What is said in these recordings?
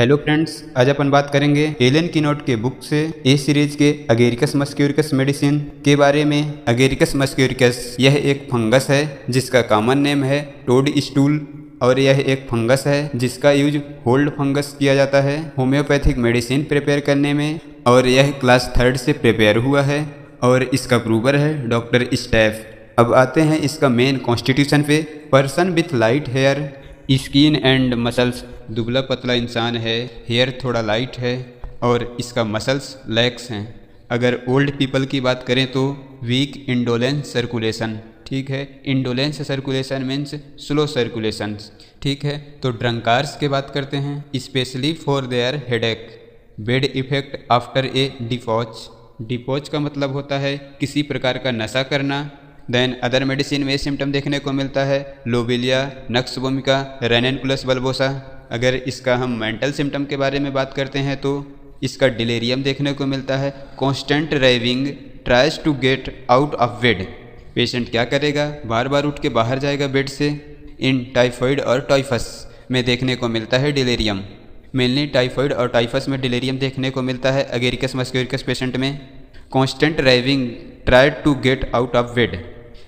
Hello friends, आज अपन बात करेंगे एलन कीनोट के बुक से ए सीरीज के अगेरिकस मस्क्यूरिकस मेडिसिन के बारे में। अगेरिकस मस्क्यूरिकस यह एक फंगस है जिसका कॉमन नेम है टोड स्टूल और यह एक फंगस है जिसका यूज होल्ड फंगस किया जाता है होम्योपैथिक मेडिसिन प्रिपेयर करने में, और यह क्लास 3 से प्रिपेयर हुआ है और इसका प्रूवर है डॉक्टर स्टैफ। अब आते हैं इसका मेन कॉन्स्टिट्यूशन पे। Person with light hair, skin and muscles, दुबला पतला इंसान है, हेयर थोड़ा लाइट है और इसका मसल्स लैक्स हैं। अगर ओल्ड पीपल की बात करें तो वीक इंडोलेंस सर्कुलेशन, ठीक है। Indolence circulation means slow circulation, ठीक है। तो ड्रंकार्स की बात करते हैं, especially for their headache, bad effect after a debauch. Debauch का मतलब होता है किसी प्रकार का नशा करना। देन अदर मेडिसिन में सिम्टम देखने को मिलता है लोबिलिया, नक्स वोमिका, रेनेनकुलस बल्बोसा। अगर इसका हम मेंटल सिम्टम के बारे में बात करते हैं तो इसका डिलेरियम देखने को मिलता है, constant raving, tries to get out of bed. Patient क्या करेगा, बार बार उठ के बाहर जाएगा बेड से। इन टाइफाइड और टाइफस में देखने को मिलता है डिलेरियम। मेनली टाइफाइड और टाइफस में डिलेरियम देखने को मिलता है अगेरिकस मस्क्यूरिकस पेशेंट में। Constant raving, tried to get out of bed.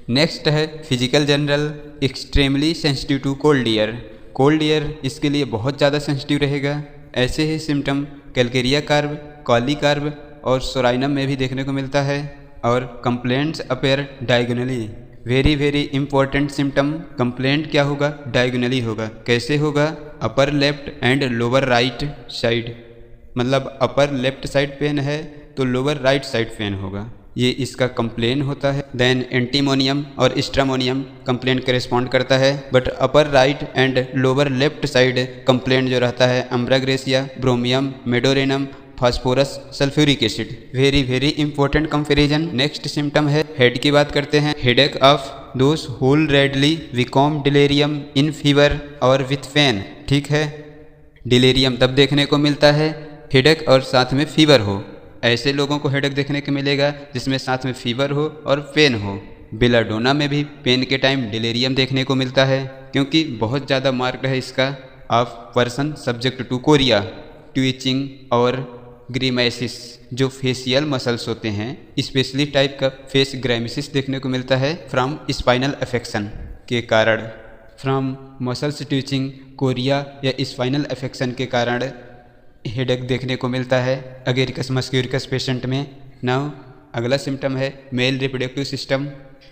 Next है physical general, extremely sensitive to cold air. Cold air इसके लिए बहुत ज़्यादा सेंसिटिव रहेगा। ऐसे ही symptom calcarea carb, kali carb और सोराइनम में भी देखने को मिलता है। और complaints appear diagonally, very very important symptom. Complaint क्या होगा, डायगोनली होगा। कैसे होगा, upper left and lower right side, मतलब अपर लेफ्ट साइड पेन है तो लोअर राइट साइड पेन होगा, ये इसका कंप्लेन होता है। देन एंटीमोनियम और स्ट्रामोनियम कंप्लेन करेस्पॉन्ड करता है, but upper right and lower left side complain जो रहता है ambra grisea, bromium, medorrhinum, phosphorus, sulphuric acid. Very very important comparison. Next symptom है हेड की बात करते हैं, headache of those whole readily become delirium in fever और विथ पेन, ठीक है। डिलेरियम तब देखने को मिलता है हेडेक और साथ में फीवर हो। ऐसे लोगों को हेडेक देखने को मिलेगा जिसमें साथ में फीवर हो और पेन हो। बेलाडोना में भी पेन के टाइम डिलेरियम देखने को मिलता है क्योंकि बहुत ज़्यादा मार्क्ड है इसका of person subject to chorea, twitching और ग्रीमेसिस। जो फेशियल मसल्स होते हैं, स्पेशली टाइप का फेस ग्राइमेसिस देखने को मिलता है फ्रॉम स्पाइनल अफेक्शन के कारण। फ्रॉम मसल्स ट्विचिंग, कोरिया या स्पाइनल अफेक्शन के कारण हेडेक देखने को मिलता है अगेरिकस मस्क्यूरिकस पेशेंट में। नाउ अगला सिम्टम है male reproductive system,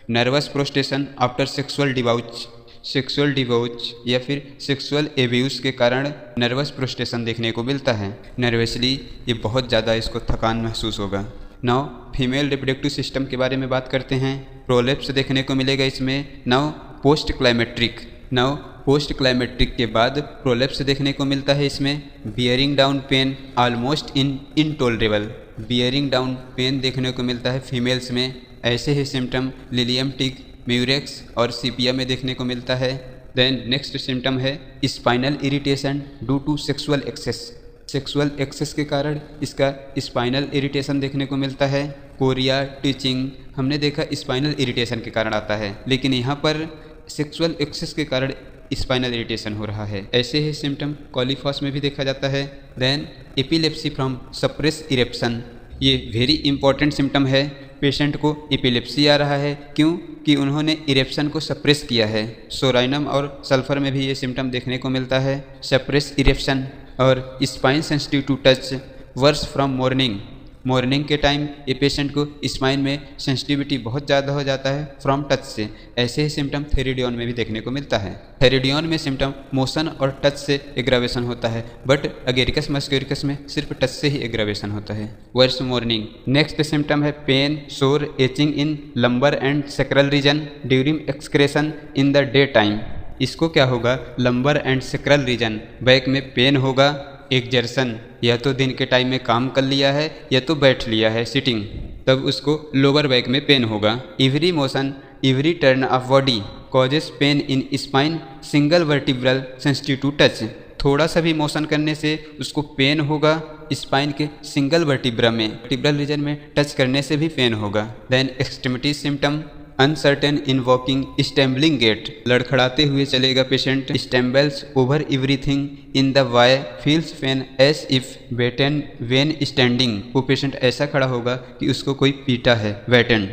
nervous prostration after sexual debauch. Sexual debauch या फिर सेक्सुअल एब्यूज़ के कारण नर्वस प्रोस्टेशन देखने को मिलता है। नर्वसली ये बहुत ज़्यादा इसको थकान महसूस होगा। नाउ फीमेल रिप्रोडक्टिव सिस्टम के बारे में बात करते हैं, प्रोलेप्स देखने को मिलेगा इसमें। Now post climacteric, now post climacteric के बाद प्रोलेप्स देखने को मिलता है इसमें। Bearing down pain almost intolerable, bearing down pain देखने को मिलता है फीमेल्स में। ऐसे ही सिम्टम लिलियम टिक, म्यूरेक्स और सीपिया में देखने को मिलता है। देन नेक्स्ट सिम्टम है spinal irritation due to sexual excess. Sexual excess के कारण इसका स्पाइनल इरिटेशन देखने को मिलता है। कोरिया, टीचिंग हमने देखा स्पाइनल इरिटेशन के कारण आता है, लेकिन यहाँ पर सेक्सुअल एक्सेस के कारण स्पाइनल इरिटेशन हो रहा है। ऐसे ही सिम्टम कॉलीफॉस में भी देखा जाता है। Then epilepsy from suppress eruption, ये वेरी इंपॉर्टेंट सिम्टम है। पेशेंट को एपिलेप्सी आ रहा है क्यों कि उन्होंने इरेप्शन को सप्रेस किया है। सोराइनम और सल्फर में भी ये सिम्टम देखने को मिलता है, सप्रेस इरेप्शन। और spine sensitive to touch, worse from morning, morning के टाइम ये पेशेंट को स्पाइन में सेंसिटिविटी बहुत ज़्यादा हो जाता है फ्रॉम टच से। ऐसे ही सिम्टम थेरिडियन में भी देखने को मिलता है। थेरिडियन में सिम्टम मोशन और टच से एग्रावेशन होता है, बट अगेरिकस मस्क्यूरिकस में सिर्फ टच से ही एग्रावेशन होता है, वर्स मॉर्निंग। नेक्स्ट सिम्टम है pain, sore, aching in lumbar and sacral region during excretion in the day time. इसको क्या होगा, lumbar and sacral region, back में पेन होगा, एक्जर्सन, या तो दिन के टाइम में काम कर लिया है या तो बैठ लिया है सिटिंग, तब उसको लोअर बैक में पेन होगा। Every motion, every turn of body causes pain in spine single vertebral sensitive to touch. थोड़ा सा भी मोशन करने से उसको पेन होगा स्पाइन के सिंगल वर्टिब्रा में, वर्टिब्रल रीजन में टच करने से भी पेन होगा। Then extremity symptom, uncertain in walking, stumbling gait, लड़खड़ाते हुए चलेगा patient. Stumbles over everything in the way, feels pain as if beaten when standing, वो पेशेंट ऐसा खड़ा होगा कि उसको कोई पीटा है, beaten.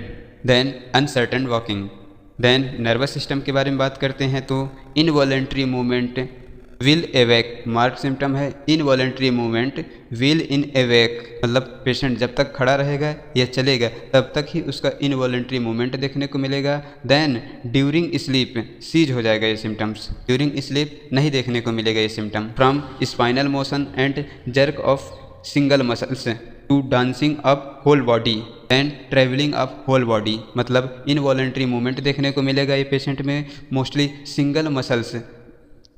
Then uncertain walking. Then nervous system के बारे में बात करते हैं तो involuntary movement will awake, mark symptom है involuntary movement will in awake, मतलब पेशेंट जब तक खड़ा रहेगा या चलेगा तब तक ही उसका इनवॉलेंट्री मूवमेंट देखने को मिलेगा। देन ड्यूरिंग स्लीप सीज हो जाएगा ये सिम्टम्स, ड्यूरिंग स्लीप नहीं देखने को मिलेगा ये symptom. From spinal motion and jerk of single muscles to dancing up whole body and travelling up whole body, मतलब इनवॉलेंट्री मूवमेंट देखने को मिलेगा ये पेशेंट में, मोस्टली सिंगल मसल्स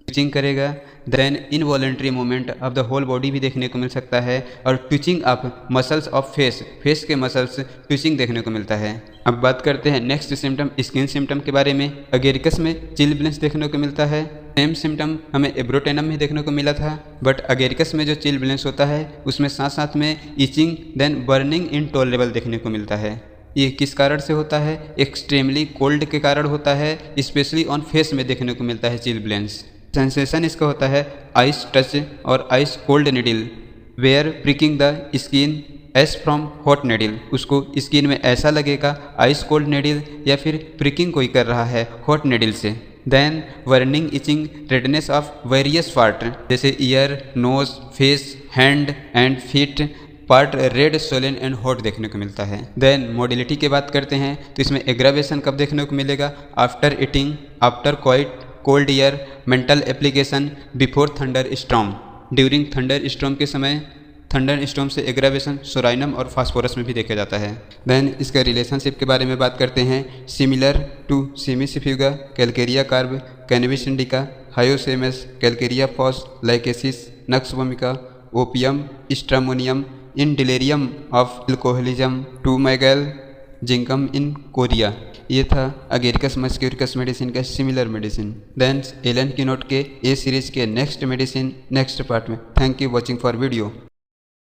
ट्विचिंग करेगा। Then involuntary movement of the whole body भी देखने को मिल सकता है, और twitching of muscles of face, face के मसल्स ट्विचिंग देखने को मिलता है। अब बात करते हैं नेक्स्ट सिम्टम स्किन सिम्टम के बारे में। अगेरिकस में चिलब्लेंस देखने को मिलता है। सेम सिम्टम हमें एब्रोटेनम में देखने को मिला था, बट अगेरिकस में जो चिलब्लेंस होता है उसमें साथ साथ में इचिंग देन बर्निंग इनटॉलरेबल देखने को मिलता है। ये किस कारण से होता है? एक्सट्रीमली कोल्ड के कारण होता है, स्पेशली ऑन फेस में देखने को मिलता है चिलब्लेंस। सेंसेशन इसका होता है आइस टच और ice cold needle were pricking the skin as from hot needle, उसको स्किन में ऐसा लगेगा आइस कोल्ड निडिल या फिर प्रिकिंग कोई कर रहा है हॉट निडिल से। Then burning itching redness of various part जैसे ear, nose, face, hand and feet part red, swollen and hot देखने को मिलता है। देन मोडिलिटी की बात करते हैं तो इसमें एग्रावेशन कब देखने को मिलेगा? After eating, after quite cold year, mental application, before thunder storm, during thunder storm के समय थंडर स्टॉर्म से एग्रावेशन सोराइनम और फास्फोरस में भी देखा जाता है। देन इसका रिलेशनशिप के बारे में बात करते हैं। Similar to cimicifuga, calcarea carb, cannabis indica, hyoscyamus, calcarea phos, lachesis, nux vomica, opium, stramonium, in delirium of alcoholism, to mygale, zincum in chorea. ये था अगेरिकस मस्क्यूरिकस मेडिसिन का similar medicine. Then Allen key note के A series के next medicine next part में। Thank you watching for video.